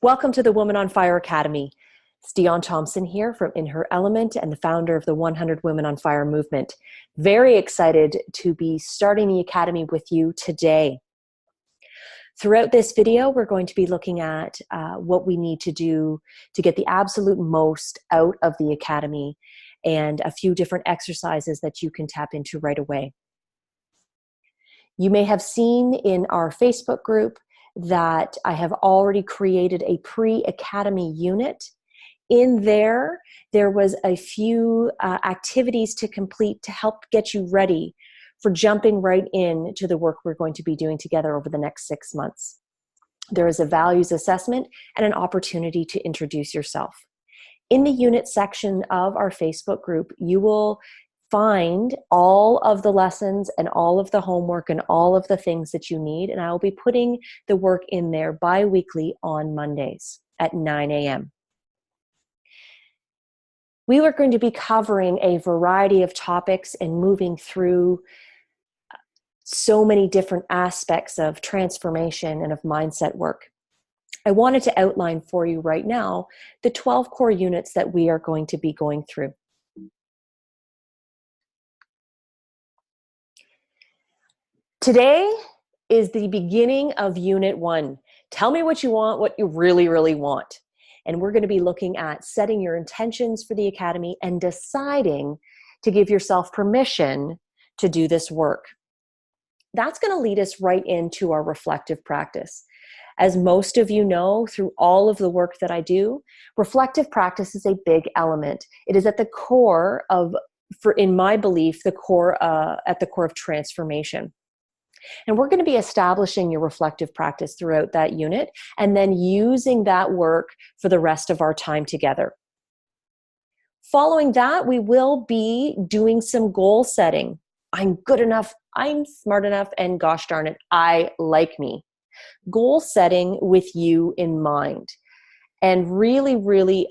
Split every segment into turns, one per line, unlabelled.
Welcome to the Woman on Fire Academy. It's Dion Thompson here from In Her Element and the founder of the 100 Women on Fire movement. Very excited to be starting the Academy with you today. Throughout this video, we're going to be looking at what we need to do to get the absolute most out of the Academy and a few different exercises that you can tap into right away. You may have seen in our Facebook group that I have already created a pre-academy unit. In there was a few activities to complete to help get you ready for jumping right into the work we're going to be doing together over the next 6 months. There is a values assessment and an opportunity to introduce yourself. In the unit section of our Facebook group, you will find all of the lessons and all of the homework and all of the things that you need. And I will be putting the work in there bi-weekly on Mondays at 9 a.m. We are going to be covering a variety of topics and moving through so many different aspects of transformation and of mindset work. I wanted to outline for you right now the 12 core units that we are going to be going through. Today is the beginning of Unit 1. Tell me what you want, what you really, really want. And we're going to be looking at setting your intentions for the Academy and deciding to give yourself permission to do this work. That's going to lead us right into our reflective practice. As most of you know, through all of the work that I do, reflective practice is a big element. It is at the core of, in my belief, at the core of transformation. And we're going to be establishing your reflective practice throughout that unit and then using that work for the rest of our time together. Following that, we will be doing some goal setting. I'm good enough, I'm smart enough, and gosh darn it, I like me. Goal setting with you in mind. And really, really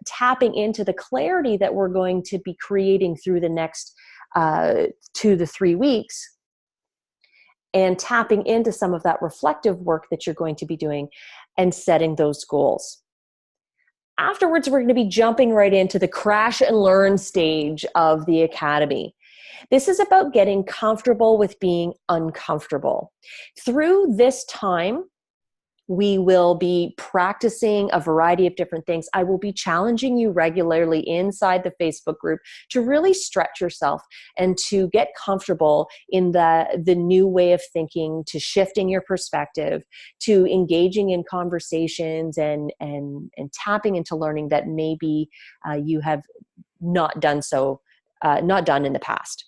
tapping into the clarity that we're going to be creating through the next 2 to 3 weeks. And tapping into some of that reflective work that you're going to be doing and setting those goals. Afterwards, we're going to be jumping right into the crash and learn stage of the Academy. This is about getting comfortable with being uncomfortable. Through this time, we will be practicing a variety of different things. I will be challenging you regularly inside the Facebook group to really stretch yourself and to get comfortable in the new way of thinking, to shifting your perspective, to engaging in conversations and tapping into learning that maybe you have not done in the past.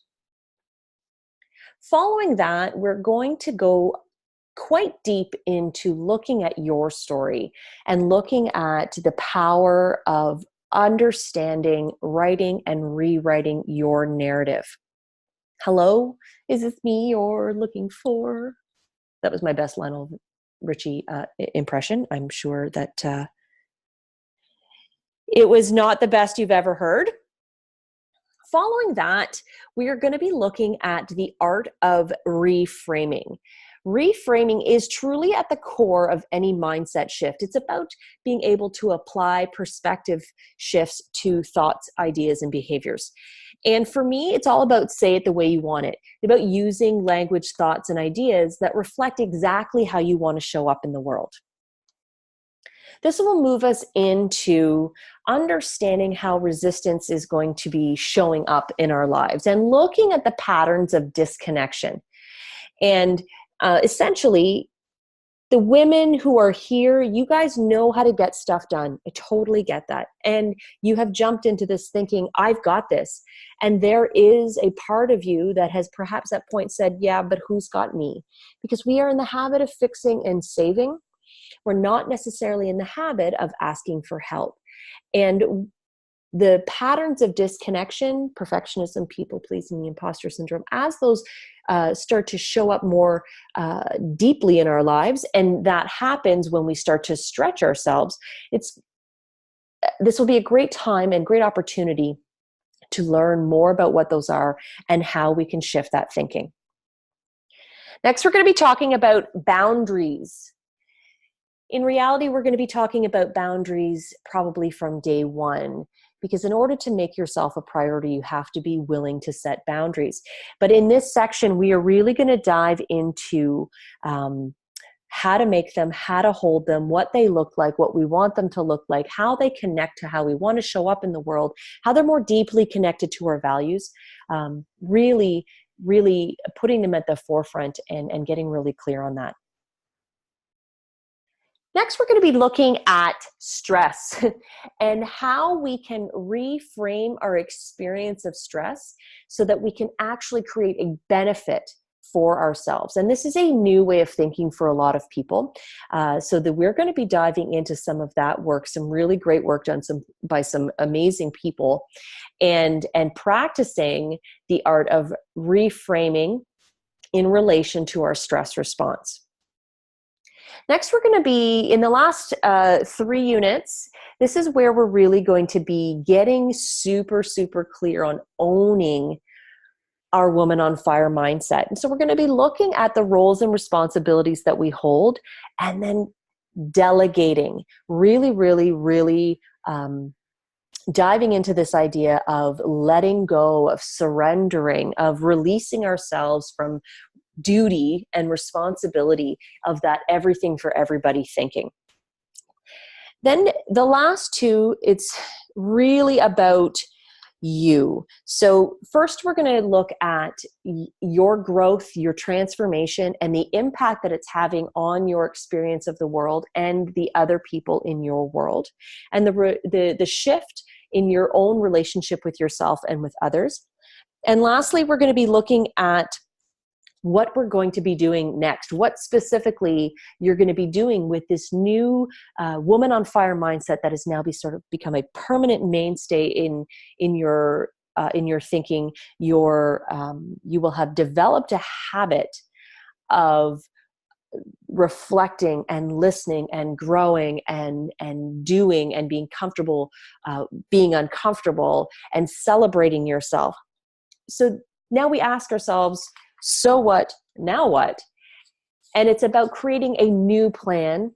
Following that, we're going to go quite deep into looking at your story and looking at the power of understanding, writing, and rewriting your narrative. Hello, is this me you're looking for? That was my best Lionel Richie impression. I'm sure that it was not the best you've ever heard. Following that, we are going to be looking at the art of reframing. Reframing is truly at the core of any mindset shift. It's about being able to apply perspective shifts to thoughts, ideas, and behaviors. And for me, it's all about say it the way you want it. It's about using language, thoughts, and ideas that reflect exactly how you want to show up in the world. This will move us into understanding how resistance is going to be showing up in our lives and looking at the patterns of disconnection. And essentially, the women who are here, you guys know how to get stuff done. I totally get that. And you have jumped into this thinking, I've got this. And there is a part of you that has perhaps at point said, yeah, but who's got me? Because we are in the habit of fixing and saving. We're not necessarily in the habit of asking for help. And the patterns of disconnection, perfectionism, people-pleasing, the imposter syndrome, as those start to show up more deeply in our lives, and that happens when we start to stretch ourselves, this will be a great time and great opportunity to learn more about what those are and how we can shift that thinking. Next, we're going to be talking about boundaries. In reality, we're going to be talking about boundaries probably from day one, because in order to make yourself a priority, you have to be willing to set boundaries. But in this section, we are really going to dive into how to make them, how to hold them, what they look like, what we want them to look like, how they connect to how we want to show up in the world, how they're more deeply connected to our values, really putting them at the forefront and getting really clear on that. Next, we're going to be looking at stress and how we can reframe our experience of stress so that we can actually create a benefit for ourselves. And this is a new way of thinking for a lot of people. So that we're going to be diving into some of that work, some really great work done by some amazing people, and practicing the art of reframing in relation to our stress response. Next, we're going to be, in the last 3 units, this is where we're really going to be getting super, super clear on owning our woman on fire mindset. And so we're going to be looking at the roles and responsibilities that we hold, and then delegating, really diving into this idea of letting go, of surrendering, of releasing ourselves from duty and responsibility of that everything for everybody thinking. Then the last 2, it's really about you. So first, we're going to look at your growth, your transformation, and the impact that it's having on your experience of the world and the other people in your world, and the shift in your own relationship with yourself and with others. And lastly, we're going to be looking at what we're going to be doing next, what specifically you're going to be doing with this new woman on fire mindset that has now become a permanent mainstay in your thinking. You will have developed a habit of reflecting and listening and growing and doing and being comfortable, being uncomfortable, and celebrating yourself. So now we ask ourselves, so what? Now what? And it's about creating a new plan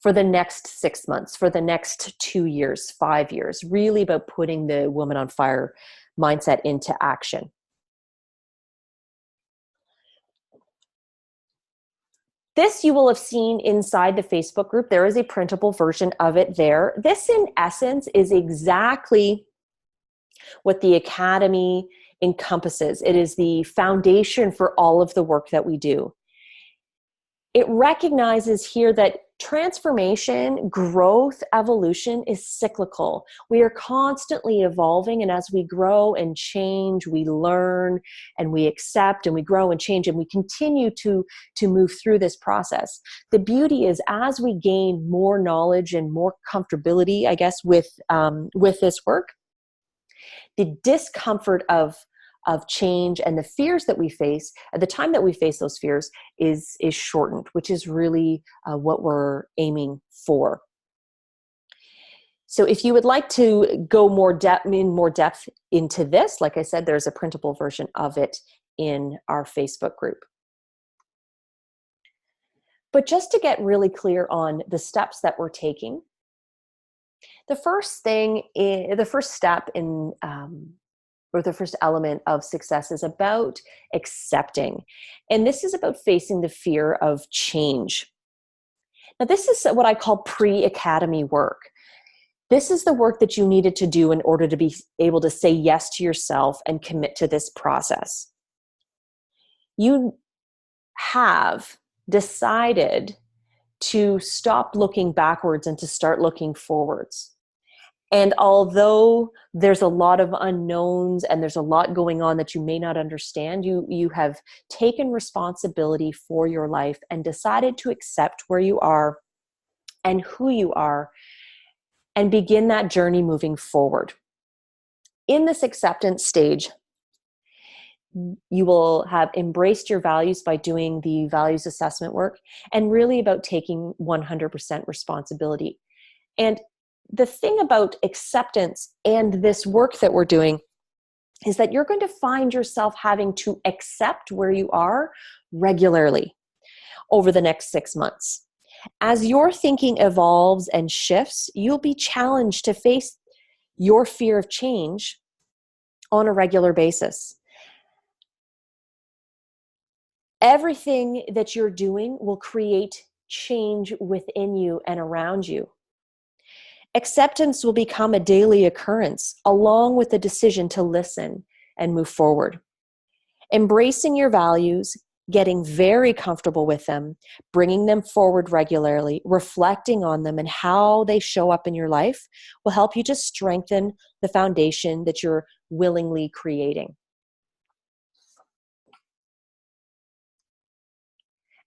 for the next 6 months, for the next 2 years, 5 years, really about putting the woman on fire mindset into action. This you will have seen inside the Facebook group. There is a printable version of it there. This, in essence, is exactly what the Academy encompasses. It is the foundation for all of the work that we do. It recognizes here that transformation, growth, evolution is cyclical. We are constantly evolving, and as we grow and change, we learn and we accept and we grow and change, and we continue to move through this process. The beauty is, as we gain more knowledge and more comfortability, I guess, with this work, the discomfort of change and the fears that we face at the time that we face those fears is shortened, which is really what we're aiming for. So if you would like to go more depth into this, like I said, there's a printable version of it in our Facebook group. But just to get really clear on the steps that we're taking, the first step in or the first element of success is about accepting. And this is about facing the fear of change. Now, this is what I call pre-academy work. This is the work that you needed to do in order to be able to say yes to yourself and commit to this process. You have decided to stop looking backwards and to start looking forwards. And although there's a lot of unknowns and there's a lot going on that you may not understand, you have taken responsibility for your life and decided to accept where you are and who you are and begin that journey moving forward. In this acceptance stage, you will have embraced your values by doing the values assessment work and really about taking 100% responsibility. And the thing about acceptance and this work that we're doing is that you're going to find yourself having to accept where you are regularly over the next 6 months. As your thinking evolves and shifts, you'll be challenged to face your fear of change on a regular basis. Everything that you're doing will create change within you and around you. Acceptance will become a daily occurrence, along with the decision to listen and move forward. Embracing your values, getting very comfortable with them, bringing them forward regularly, reflecting on them and how they show up in your life will help you to strengthen the foundation that you're willingly creating.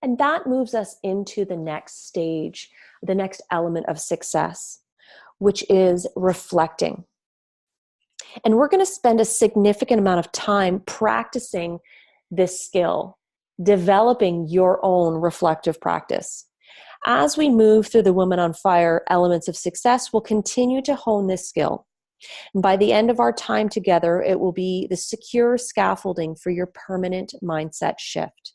And that moves us into the next stage, the next element of success, which is reflecting. And we're going to spend a significant amount of time practicing this skill, developing your own reflective practice. As we move through the Women on Fire elements of success, we'll continue to hone this skill. And by the end of our time together, it will be the secure scaffolding for your permanent mindset shift.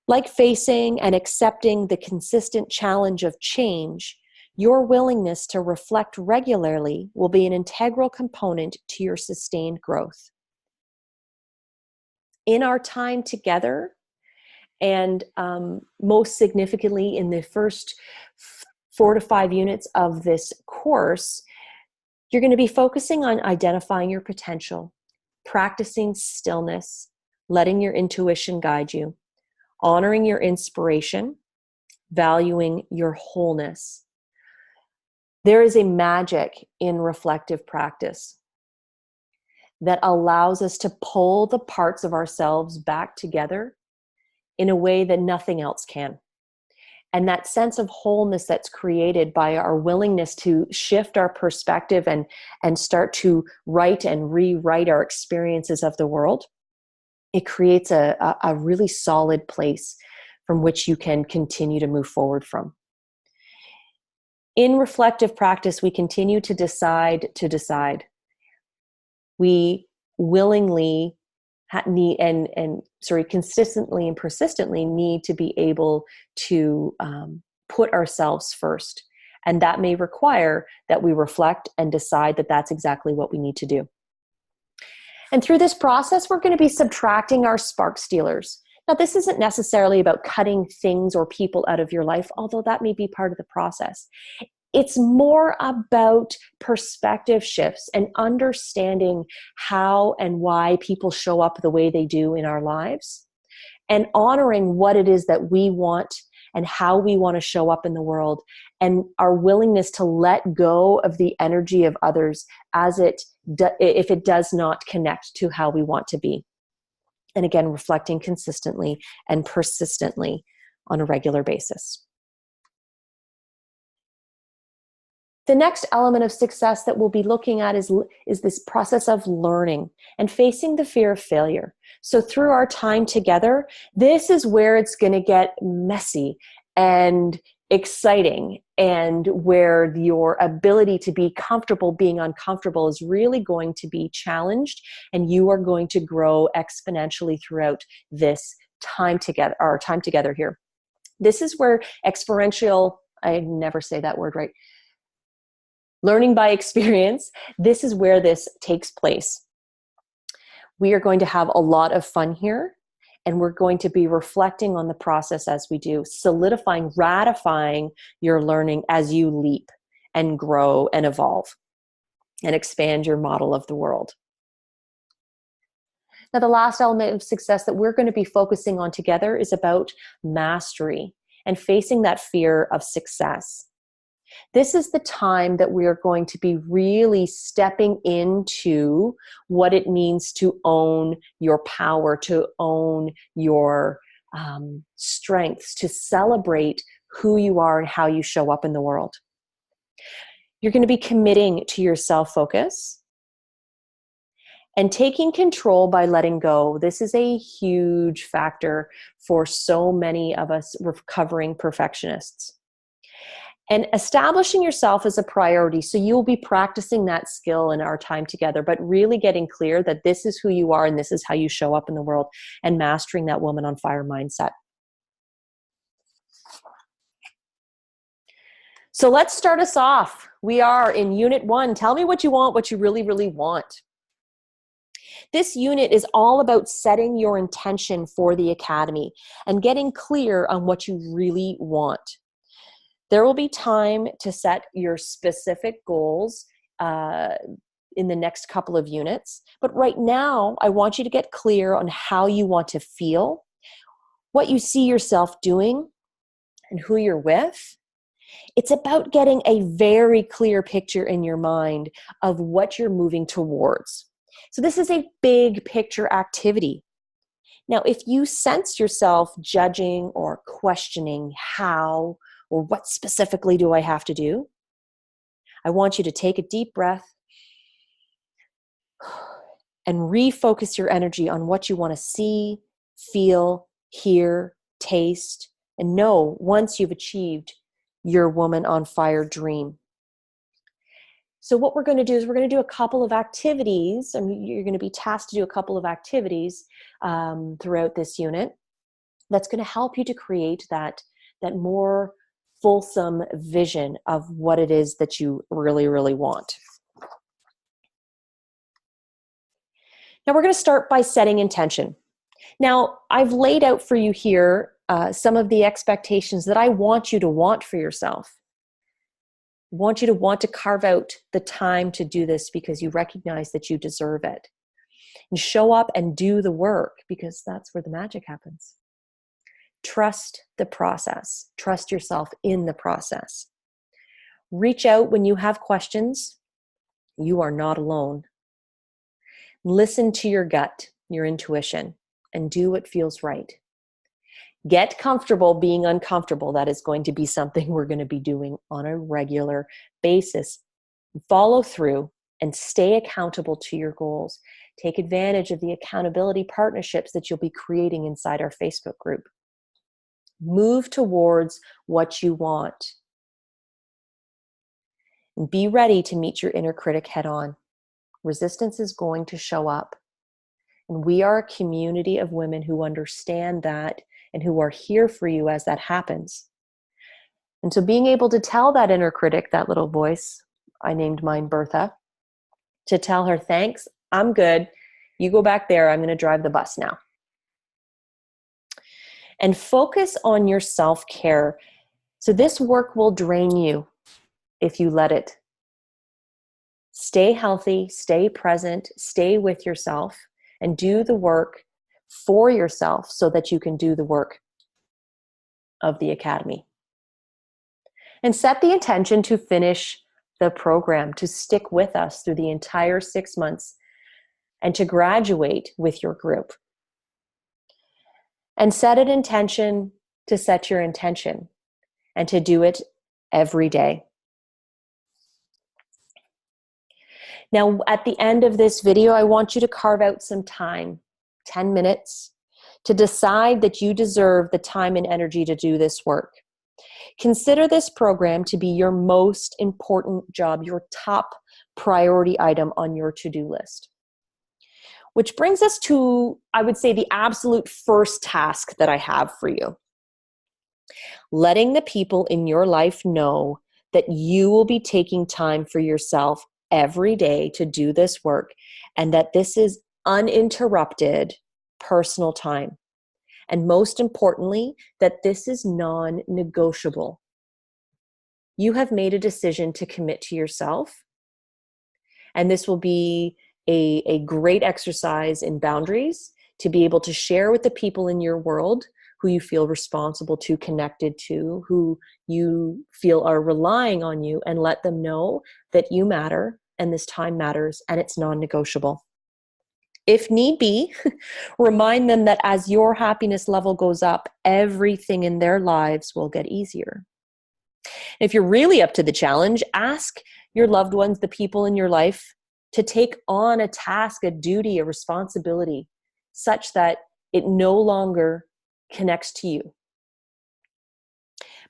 Like facing and accepting the consistent challenge of change, your willingness to reflect regularly will be an integral component to your sustained growth. In our time together, and most significantly in the first 4 to 5 units of this course, you're going to be focusing on identifying your potential, practicing stillness, letting your intuition guide you, honoring your inspiration, valuing your wholeness. There is a magic in reflective practice that allows us to pull the parts of ourselves back together in a way that nothing else can. And that sense of wholeness that's created by our willingness to shift our perspective and start to write and rewrite our experiences of the world, it creates a really solid place from which you can continue to move forward from. In reflective practice, we continue to decide to decide. We willingly consistently and persistently need to be able to put ourselves first. And that may require that we reflect and decide that that's exactly what we need to do. And through this process, we're going to be subtracting our spark stealers. Now, this isn't necessarily about cutting things or people out of your life, although that may be part of the process. It's more about perspective shifts and understanding how and why people show up the way they do in our lives, and honoring what it is that we want and how we want to show up in the world, and our willingness to let go of the energy of others if it does not connect to how we want to be. And again, reflecting consistently and persistently on a regular basis. The next element of success that we'll be looking at is this process of learning and facing the fear of failure. So through our time together, this is where it's going to get messy and exciting, and where your ability to be comfortable being uncomfortable is really going to be challenged, and you are going to grow exponentially throughout this time together, our time together here. This is where experiential, I never say that word right, learning by experience, this is where this takes place. We are going to have a lot of fun here, and we're going to be reflecting on the process as we do, solidifying, ratifying your learning as you leap and grow and evolve and expand your model of the world. Now, the last element of success that we're going to be focusing on together is about mastery and facing that fear of success. This is the time that we are going to be really stepping into what it means to own your power, to own your strengths, to celebrate who you are and how you show up in the world. You're going to be committing to your self-focus and taking control by letting go. This is a huge factor for so many of us recovering perfectionists. And establishing yourself as a priority. So you'll be practicing that skill in our time together, but really getting clear that this is who you are and this is how you show up in the world, and mastering that Woman on Fire mindset. So let's start us off. We are in Unit 1. Tell me what you want, what you really, really want. This unit is all about setting your intention for the Academy and getting clear on what you really want. There will be time to set your specific goals in the next couple of units. But right now, I want you to get clear on how you want to feel, what you see yourself doing, and who you're with. It's about getting a very clear picture in your mind of what you're moving towards. So this is a big picture activity. Now, if you sense yourself judging or questioning how or what specifically do I have to do, I want you to take a deep breath and refocus your energy on what you want to see, feel, hear, taste, and know once you've achieved your Woman on Fire dream. So what we're going to do is we're going to do a couple of activities, and you're going to be tasked to do a couple of activities throughout this unit that's going to help you to create that more fulsome vision of what it is that you really, really want. Now we're going to start by setting intention. Now, I've laid out for you here some of the expectations that I want you to want for yourself. I want you to want to carve out the time to do this because you recognize that you deserve it. And show up and do the work because that's where the magic happens. Trust the process. Trust yourself in the process. Reach out when you have questions. You are not alone. Listen to your gut, your intuition, and do what feels right. Get comfortable being uncomfortable. That is going to be something we're going to be doing on a regular basis. Follow through and stay accountable to your goals. Take advantage of the accountability partnerships that you'll be creating inside our Facebook group. Move towards what you want. And be ready to meet your inner critic head on. Resistance is going to show up. And we are a community of women who understand that and who are here for you as that happens. And so being able to tell that inner critic, that little voice, I named mine Bertha, to tell her, thanks, I'm good. You go back there. I'm going to drive the bus now. And focus on your self-care. So this work will drain you if you let it. Stay healthy, stay present, stay with yourself, and do the work for yourself so that you can do the work of the Academy. And set the intention to finish the program, to stick with us through the entire 6 months, and to graduate with your group. And set an intention to set your intention and to do it every day. Now, at the end of this video, I want you to carve out some time, 10 minutes, to decide that you deserve the time and energy to do this work. Consider this program to be your most important job, your top priority item on your to-do list. Which brings us to, I would say, the absolute first task that I have for you. Letting the people in your life know that you will be taking time for yourself every day to do this work and that this is uninterrupted personal time. And most importantly, that this is non-negotiable. You have made a decision to commit to yourself, and this will be a great exercise in boundaries to be able to share with the people in your world who you feel responsible to, connected to, who you feel are relying on you, and let them know that you matter and this time matters and it's non-negotiable. If need be, remind them that as your happiness level goes up, everything in their lives will get easier. If you're really up to the challenge, ask your loved ones, the people in your life, to take on a task, a duty, a responsibility, such that it no longer connects to you.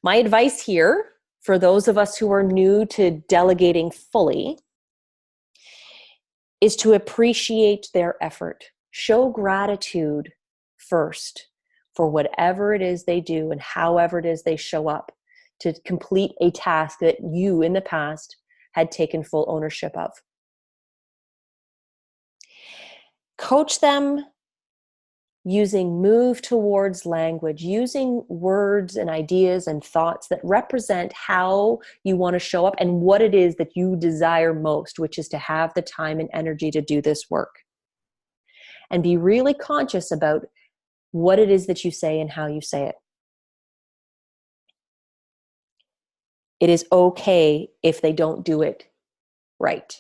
My advice here, for those of us who are new to delegating fully, is to appreciate their effort. Show gratitude first for whatever it is they do and however it is they show up to complete a task that you in the past had taken full ownership of. Coach them using move towards language, using words and ideas and thoughts that represent how you want to show up and what it is that you desire most, which is to have the time and energy to do this work. And be really conscious about what it is that you say and how you say it. It is okay if they don't do it right.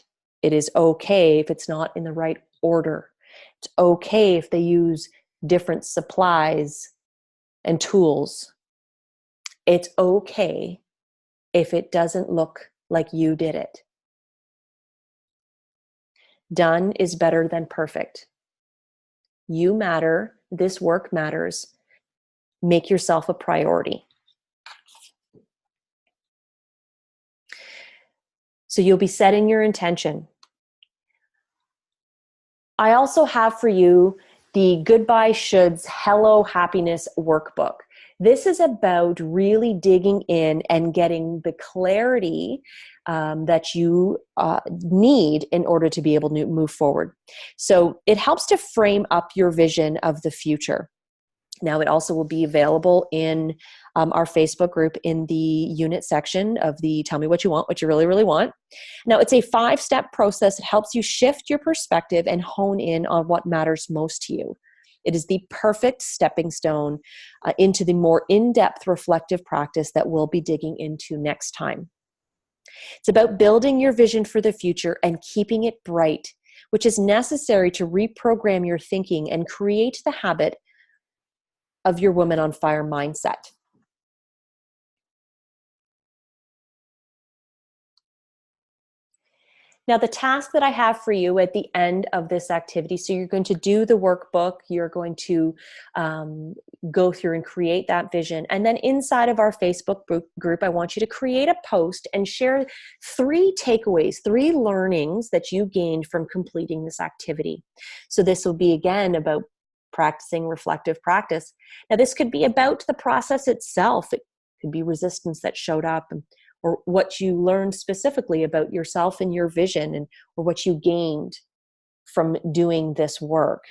It is okay if it's not in the right order. It's okay if they use different supplies and tools. It's okay if it doesn't look like you did it. Done is better than perfect. You matter. This work matters. Make yourself a priority. So you'll be setting your intention. I also have for you the Goodbye Shoulds Hello Happiness Workbook. This is about really digging in and getting the clarity that you need in order to be able to move forward. So it helps to frame up your vision of the future. Now, it also will be available in our Facebook group in the unit section of the Tell Me What You Want, what you really, really want. Now, it's a 5-step process that helps you shift your perspective and hone in on what matters most to you. It is the perfect stepping stone into the more in-depth reflective practice that we'll be digging into next time. It's about building your vision for the future and keeping it bright, which is necessary to reprogram your thinking and create the habit of your Woman on Fire mindset. Now, the task that I have for you at the end of this activity, so you're going to do the workbook, you're going to go through and create that vision. And then inside of our Facebook group, I want you to create a post and share 3 takeaways, 3 learnings that you gained from completing this activity. So this will be, again, about practicing reflective practice. Now, this could be about the process itself. It could be resistance that showed up, or what you learned specifically about yourself and your vision, or what you gained from doing this work,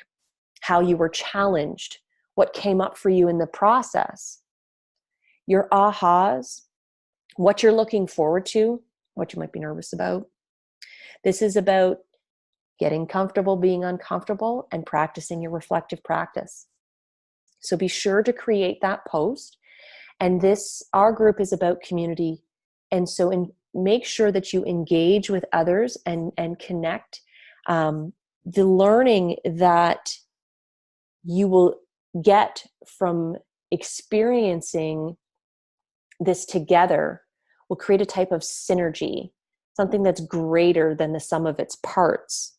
how you were challenged, what came up for you in the process, your ahas, what you're looking forward to, what you might be nervous about. This is about getting comfortable being uncomfortable and practicing your reflective practice. So be sure to create that post. And our group is about community. And so make sure that you engage with others and connect. The learning that you will get from experiencing this together will create a type of synergy, something that's greater than the sum of its parts.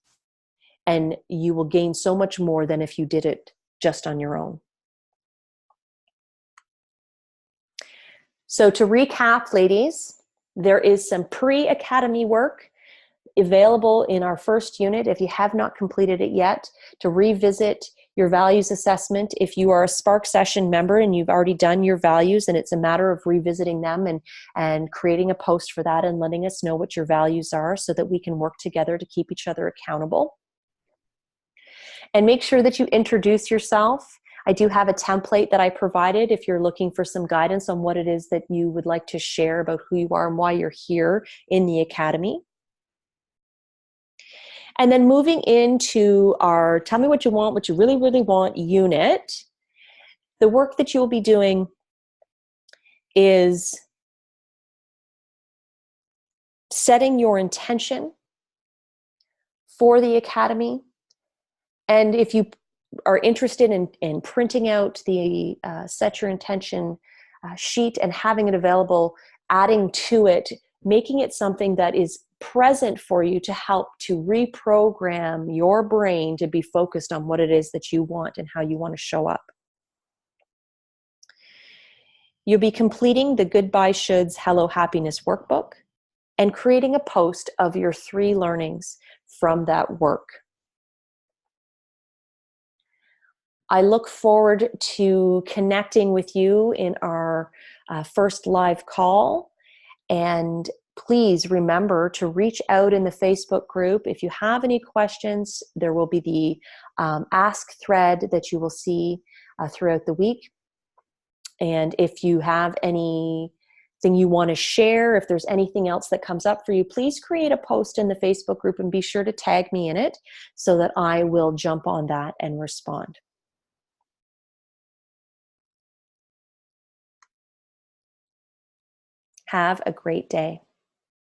And you will gain so much more than if you did it just on your own. So to recap, ladies, there is some pre-academy work available in our first unit if you have not completed it yet, to revisit your values assessment. If you are a Spark Session member and you've already done your values and it's a matter of revisiting them and creating a post for that and letting us know what your values are so that we can work together to keep each other accountable. And make sure that you introduce yourself. I do have a template that I provided if you're looking for some guidance on what it is that you would like to share about who you are and why you're here in the Academy. And then moving into our Tell Me What You Want, what you really, really want unit, the work that you will be doing is setting your intention for the Academy. And if you are interested in printing out the Set Your Intention sheet and having it available, adding to it, making it something that is present for you to help to reprogram your brain to be focused on what it is that you want and how you want to show up. You'll be completing the Goodbye Shoulds Hello Happiness Workbook and creating a post of your 3 learnings from that work. I look forward to connecting with you in our first live call. And please remember to reach out in the Facebook group. If you have any questions, there will be the ask thread that you will see throughout the week. And if you have anything you want to share, if there's anything else that comes up for you, please create a post in the Facebook group and be sure to tag me in it so that I will jump on that and respond. Have a great day.